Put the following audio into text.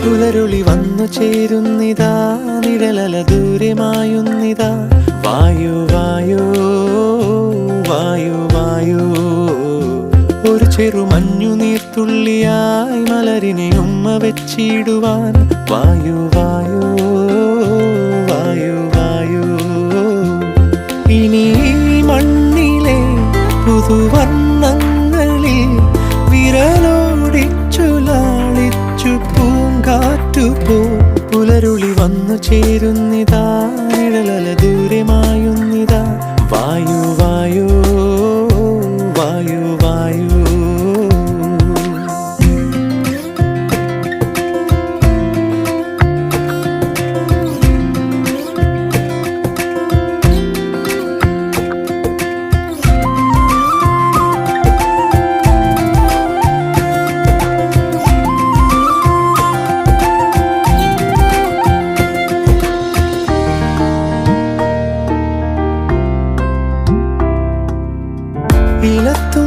പുലരുളി വന്നു ചേരുന്നിതാ, നിഴലല ദൂരെ മായുന്നിതാ. വായു വായു വായു വായു, ഒരു ചെറു മഞ്ഞു നീർത്തുള്ളിയായി മലരിനെ ഉമ്മ വെച്ചിടുവാൻ. വായു വായു വായു വായു, ഇനി മണ്ണിലെ പുതുവർണ്ണങ്ങളിൽ വിരലോടിച്ചു ലാളിച്ചു പൂങ്കാറ്റുപോ. പുലരുളി വന്നു ചേരുന്നിതാ, നിഴലല ദൂരെ മായുന്നിതാ. വായു വായു വായു വായു. ഇലത്തു